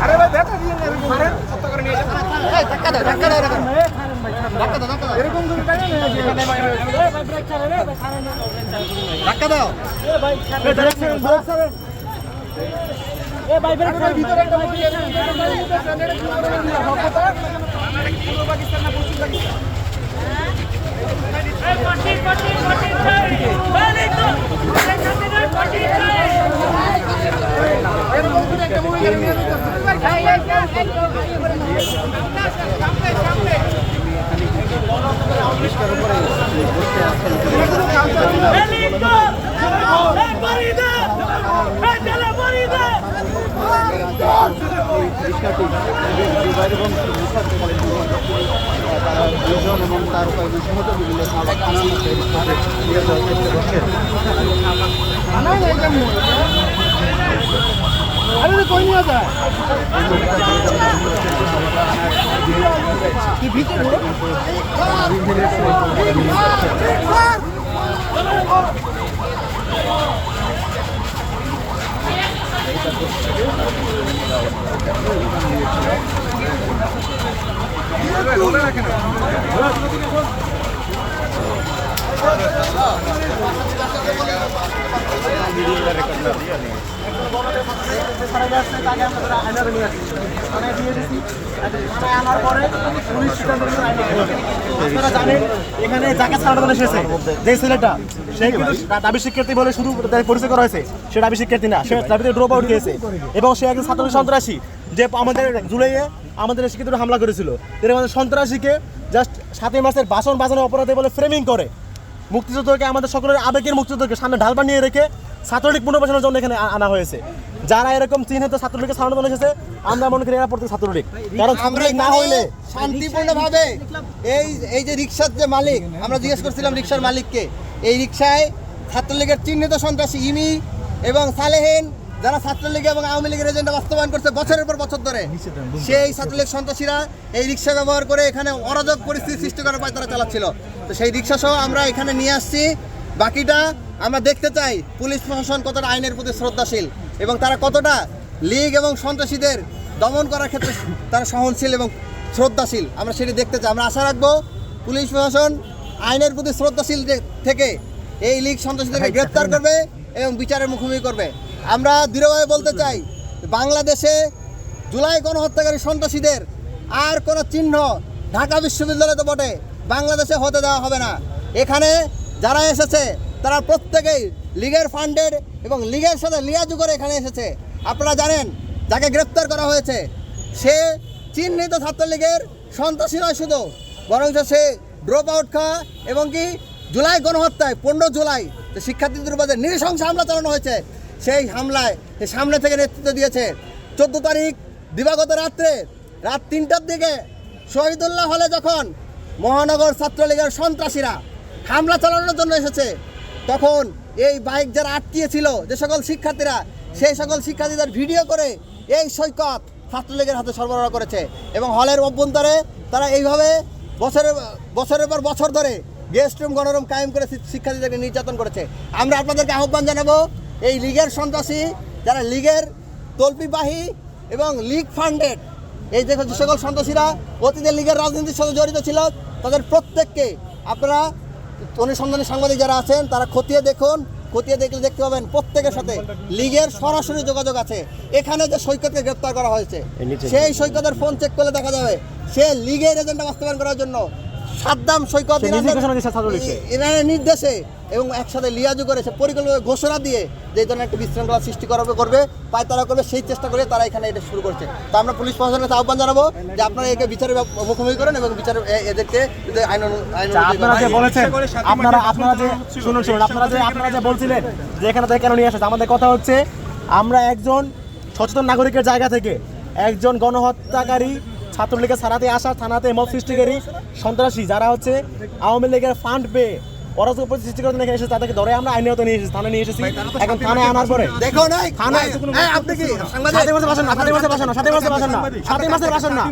আরে ভাই ব্যাটা দিয়ে মারেন কত করে নিয়ে যান এই ধাক্কা দাও ধাক্কা দাও এরকম করে টাকা নিয়ে এখানে ভাই ব্রেক ছাড়ে রে ভাই ছাড়ে না ধাক্কা দাও এ ভাই ব্রেক ছাড়েন এ ভাই ব্রেক ছাড়েন ভিতরে একটা ভাই পাকিস্তান না পশ্চিম পাকিস্তান এই পটি ভাই তো পটি এরকম করে একটা মুভি করে নিয়ে যেতে সামনে পুলিশের উপরে বসতে আসছেন তারা দুজন এবং তার কয়েকজন সহযোগী বিভিন্ন থানার মধ্যে এখানে যাকে ছাড়ানো এসেছে যে ছেলেটা সে কিন্তু দাবি শিক্ষার্থী বলে শুধু পরিচয় করা হয়েছে, সে দাবি শিক্ষার্থী না, সে দাবিতে ড্রপ আউট দিয়েছে এবং সে একজন ছাত্র সন্ত্রাসী যে আমাদের জুলাইয়ে আমাদের শিক্ষিতরা হামলা করেছিল। আমাদের সন্ত্রাসীকে জাস্ট 7 মাসের বাসন বাজানোর অপরাধে বলে ফ্রেমিং করে মুক্তিযুদ্ধকে আমাদের সকলের আবেগের মুক্তিযুদ্ধকে সামনে ঢাল বানিয়ে রেখে ছাত্রলীগ পুনর্বাসনের জন্য এখানে আনা হয়েছে। যারা এরকম চিহ্নিত ছাত্রলীগকে ছাড়ানোর জন্য এসেছে আমরা মনে করি এরা প্রত্যেক ছাত্রলীগ, কারণ ছাত্রলীগ না হইলে শান্তিপূর্ণভাবে এই যে রিক্সার যে মালিক, আমরা জিজ্ঞেস করছিলাম রিক্সার মালিককে, এই রিক্সায় ছাত্রলীগের চিহ্নিত সন্ত্রাসী ইমি এবং সালেহীন যারা ছাত্রলীগ এবং আওয়ামী লীগের এজেন্ডা বাস্তবায়ন করছে বছরের পর বছর ধরে, সেই ছাত্রলীগ সন্ত্রাসীরা এই রিক্সা ব্যবহার করে এখানে অরাজক পরিস্থিতি সৃষ্টি করার পায় তারা চালাচ্ছিল। তো সেই রিক্সা সহ আমরা এখানে নিয়ে আসছি। বাকিটা আমরা দেখতে চাই পুলিশ প্রশাসন কতটা আইনের প্রতি শ্রদ্ধাশীল এবং তারা কতটা লীগ এবং সন্ত্রাসীদের দমন করার ক্ষেত্রে তারা সহনশীল এবং শ্রদ্ধাশীল, আমরা সেটি দেখতে চাই। আমরা আশা রাখবো পুলিশ প্রশাসন আইনের প্রতি শ্রদ্ধাশীল থেকে এই লীগ সন্ত্রাসীদেরকে গ্রেপ্তার করবে এবং বিচারের মুখোমুখি করবে। আমরা দৃঢ়ভাবে বলতে চাই বাংলাদেশে জুলাই গণহত্যাকারী সন্ত্রাসীদের আর কোনো চিহ্ন ঢাকা বিশ্ববিদ্যালয়তে বটে বাংলাদেশে হতে দেওয়া হবে না। এখানে যারা এসেছে তারা প্রত্যেকেই লীগের ফান্ডেড এবং লীগের সাথে লিয়াজু করে এখানে এসেছে। আপনারা জানেন যাকে গ্রেপ্তার করা হয়েছে সে চিহ্নিত ছাত্রলীগের সন্ত্রাসী নয় শুধু, বরং সে ড্রপ আউট খাওয়া এবং কি জুলাই গণহত্যায় 15 জুলাই যে শিক্ষার্থীদের উপর নৃশংস হামলা চালানো হয়েছে সেই হামলায় সামনে থেকে নেতৃত্ব দিয়েছে। 14 তারিখ দিবাগত রাত্রে রাত 3টার দিকে শহীদুল্লাহ হলে যখন মহানগর ছাত্রলীগের সন্ত্রাসীরা হামলা চালানোর জন্য এসেছে তখন এই বাইক যারা আটকিয়েছিল যে সকল শিক্ষার্থীরা, সেই সকল শিক্ষার্থীদের ভিডিও করে এই সৈকত ছাত্রলীগের হাতে সরবরাহ করেছে এবং হলের অভ্যন্তরে তারা এইভাবে বছরের পর বছর ধরে গেস্ট রুম গণরুম কায়েম করে শিক্ষার্থীদেরকে নির্যাতন করেছে। আমরা আপনাদেরকে আহ্বান জানাবো এই লীগের সন্ত্রাসী যারা লীগের তল্পিবাহী এবং লীগ ফান্ডেড এই যে সকল সন্ত্রাসীরা অতীতে লীগের রাজনীতির সাথে জড়িত ছিল তাদের প্রত্যেককে আপনারা অনুসন্ধানী সাংবাদিক যারা আছেন তারা খতিয়ে দেখুন, খতিয়ে দেখলে দেখতে পাবেন প্রত্যেকের সাথে লীগের সরাসরি যোগাযোগ আছে। এখানে যে সৈকতকে গ্রেপ্তার করা হয়েছে সেই সৈকতের ফোন চেক করলে দেখা যাবে সে লীগের এজেন্ডা বাস্তবায়ন করার জন্য সাদ্দাম সৈকত ইরানের নির্দেশে এবং একসাথে লিয়াজু করে সে পরিকল্পিত ঘোষণা দিয়ে যে ধরনের একটা বিশৃঙ্খলা সৃষ্টি করবে পায়তারা করবে সেই চেষ্টা করে তারা এখানে এটা শুরু করছে। তো আমরা পুলিশ প্রশাসনের কাছে আহ্বান জানাবো যে আপনারা একে বিচারের মুখোমুখি করেন এবং বিচার এদেরকে আপনারা যে বলেছেন আপনারা যে বলছিলেন যে এখানে থেকে কেন নিয়ে আসছে, আমাদের কথা হচ্ছে আমরা একজন সচেতন নাগরিকের জায়গা থেকে একজন গণহত্যাকারী ছাত্রলীগের ছাড়াতে আসা থানাতে মব সৃষ্টিকারী সন্ত্রাসী যারা হচ্ছে আওয়ামী লীগের ফান্ড পেয়ে অরাজক পরিস্থিতি সৃষ্টি করার জন্য এখানে এসেছে, তাদেরকে ধরে আমরা আইনের আওতায় নিয়ে এসেছি, থানায় নিয়ে এসেছি। এখন থানায় আনার পরে দেখো নাই থানায় আপনি কি সাংবাদিক? 7 মাসের বাসন না, 7 মাসের বাসন না, 7 মাসের বাসন না, 7 মাসের বাসন না,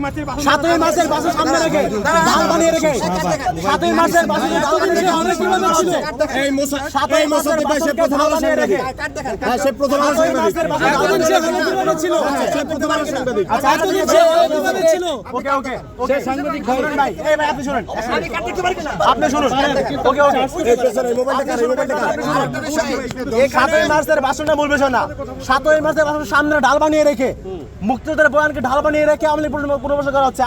7 মাসের বাসন সামনে রেখে ঢাল বানিয়ে রেখে 7 মাসের বাসন ঢাল বানিয়ে রেখে অনেক কিভাবে ছিল এই মাসের বাসন প্রথম আলো নিয়ে রেখে হ্যাঁ সে প্রথম আলো সাংবাদিক ছিল সে প্রথম আলো সাংবাদিক আচ্ছা এতদিন সে কিভাবে ছিল ওকে ওকে সে সাংবাদিক শুনুন ভাই এই ভাই আপনি শুনুন আপনি শুনুন ওকে ওকে এই পেছনে এই মোবাইলটা কার এই 7 মাসের বাসনটা মূল বিষয় না 7 মাসের বাসন সামনে ঢাল বানিয়ে রেখে মুক্তিযোদ্ধার বয়ানকে ঢাল বানিয়ে রেখে আওয়ামী লীগ পুনর্বাসন করা হচ্ছে।